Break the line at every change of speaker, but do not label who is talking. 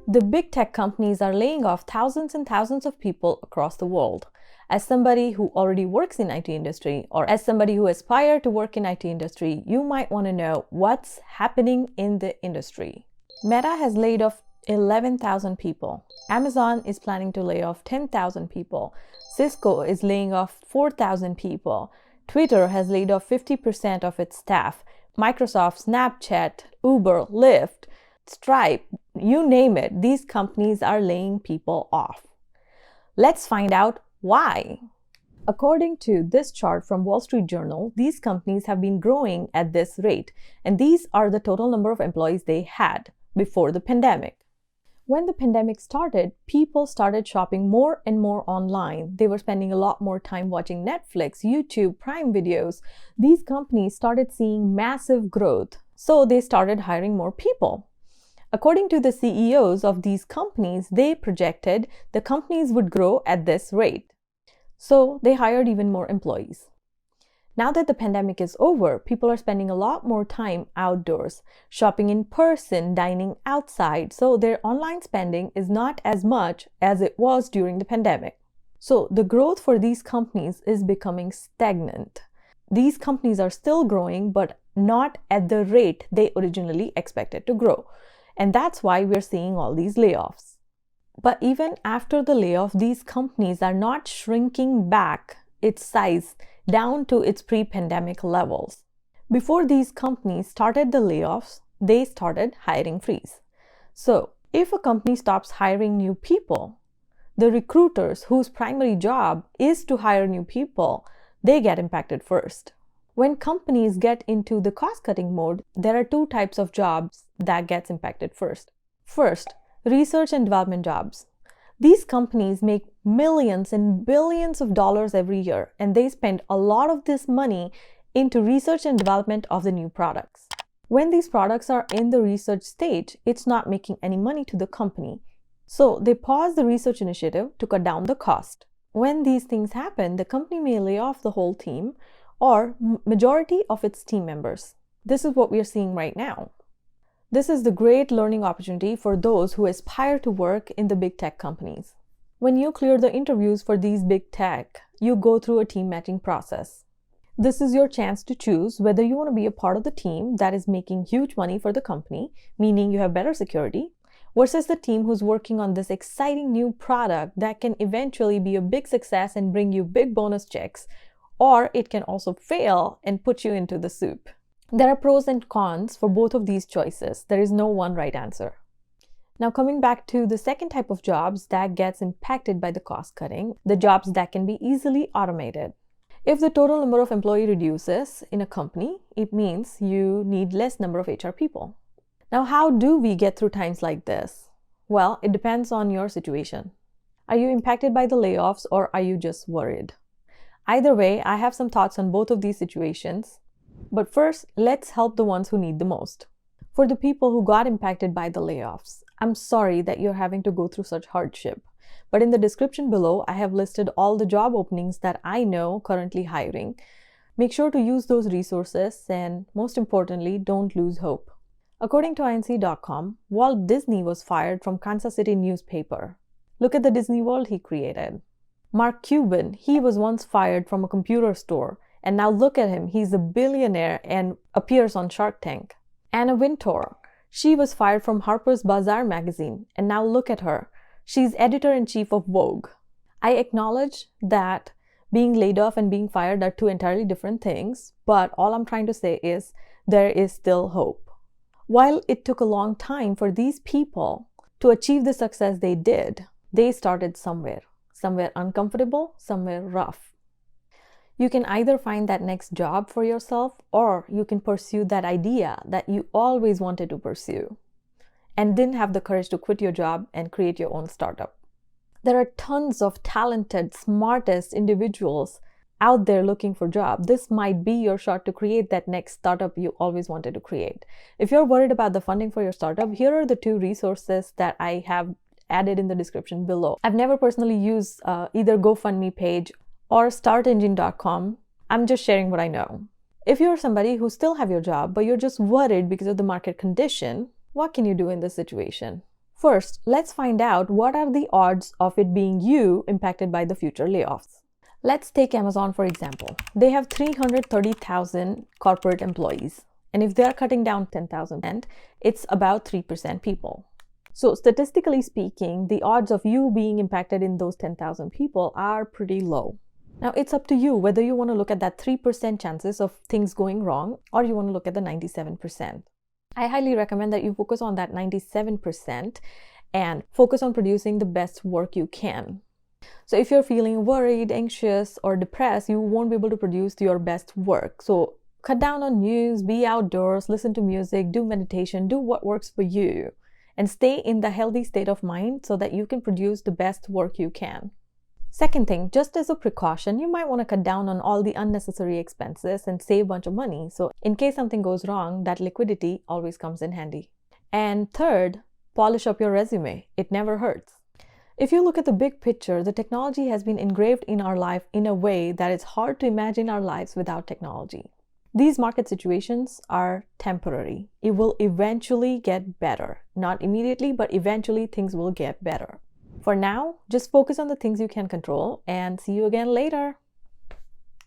The big tech companies are laying off thousands and thousands of people across the world. As somebody who already works in IT industry, or as somebody who aspires to work in IT industry, you might want to know what's happening in the industry. Meta has laid off 11,000 people. Amazon is planning to lay off 10,000 people. Cisco is laying off 4,000 people. Twitter has laid off 50% of its staff. Microsoft, Snapchat, Uber, Lyft, Stripe, you name it, these companies are laying people off. Let's find out why. According to this chart from Wall Street Journal, these companies have been growing at this rate, and these are the total number of employees they had before the pandemic. When the pandemic started, people started shopping more and more online. They were spending a lot more time watching Netflix, YouTube, Prime videos. These companies started seeing massive growth, so they started hiring more people. According to the CEOs of these companies, they projected the companies would grow at this rate. So they hired even more employees. Now that the pandemic is over, people are spending a lot more time outdoors, shopping in person, dining outside, so their online spending is not as much as it was during the pandemic. So the growth for these companies is becoming stagnant. These companies are still growing, but not at the rate they originally expected to grow. And that's why we're seeing all these layoffs. But even after the layoff, these companies are not shrinking back its size down to its pre-pandemic levels. Before these companies started the layoffs, they started hiring freeze. So if a company stops hiring new people, the recruiters whose primary job is to hire new people, they get impacted first. When companies get into the cost-cutting mode, there are two types of jobs that gets impacted first. First, research and development jobs. These companies make millions and billions of dollars every year, and they spend a lot of this money into research and development of the new products. When these products are in the research stage, it's not making any money to the company. So they pause the research initiative to cut down the cost. When these things happen, the company may lay off the whole team or majority of its team members. This is what we are seeing right now. This is the great learning opportunity for those who aspire to work in the big tech companies. When you clear the interviews for these big tech, you go through a team matching process. This is your chance to choose whether you want to be a part of the team that is making huge money for the company, meaning you have better security, versus the team who's working on this exciting new product that can eventually be a big success and bring you big bonus checks, or it can also fail and put you into the soup. There are pros and cons for both of these choices. There is no one right answer. Now coming back to the second type of jobs that gets impacted by the cost cutting, the jobs that can be easily automated. If the total number of employees reduces in a company, it means you need less number of HR people. Now how do we get through times like this? Well, it depends on your situation. Are you impacted by the layoffs or are you just worried? Either way, I have some thoughts on both of these situations. But first, let's help the ones who need the most. For the people who got impacted by the layoffs, I'm sorry that you're having to go through such hardship. But in the description below, I have listed all the job openings that I know currently hiring. Make sure to use those resources and, most importantly, don't lose hope. According to INC.com, Walt Disney was fired from Kansas City newspaper. Look at the Disney World he created. Mark Cuban, he was once fired from a computer store, and now look at him, he's a billionaire and appears on Shark Tank. Anna Wintour, she was fired from Harper's Bazaar magazine, and now look at her, she's editor-in-chief of Vogue. I acknowledge that being laid off and being fired are two entirely different things, but all I'm trying to say is there is still hope. While it took a long time for these people to achieve the success they did, they started somewhere uncomfortable, somewhere rough. You can either find that next job for yourself, or you can pursue that idea that you always wanted to pursue and didn't have the courage to quit your job and create your own startup. There are tons of talented, smartest individuals out there looking for jobs. This might be your shot to create that next startup you always wanted to create. If you're worried about the funding for your startup, here are the two resources that I have added in the description below. I've never personally used either GoFundMe page or startengine.com. I'm just sharing what I know. If you're somebody who still have your job, but you're just worried because of the market condition, what can you do in this situation? First, let's find out what are the odds of it being you impacted by the future layoffs. Let's take Amazon for example. They have 330,000 corporate employees. And if they're cutting down 10,000, it's about 3% people. So statistically speaking, the odds of you being impacted in those 10,000 people are pretty low. Now it's up to you whether you want to look at that 3% chances of things going wrong or you want to look at the 97%. I highly recommend that you focus on that 97% and focus on producing the best work you can. So if you're feeling worried, anxious, or depressed, you won't be able to produce your best work. So cut down on news, be outdoors, listen to music, do meditation, do what works for you, and stay in the healthy state of mind so that you can produce the best work you can. Second thing, just as a precaution, you might want to cut down on all the unnecessary expenses and save a bunch of money. So in case something goes wrong, that liquidity always comes in handy. And third, polish up your resume. It never hurts. If you look at the big picture, the technology has been engraved in our life in a way that it's hard to imagine our lives without technology. These market situations are temporary. It will eventually get better. Not immediately, but eventually things will get better. For now, just focus on the things you can control and see you again later.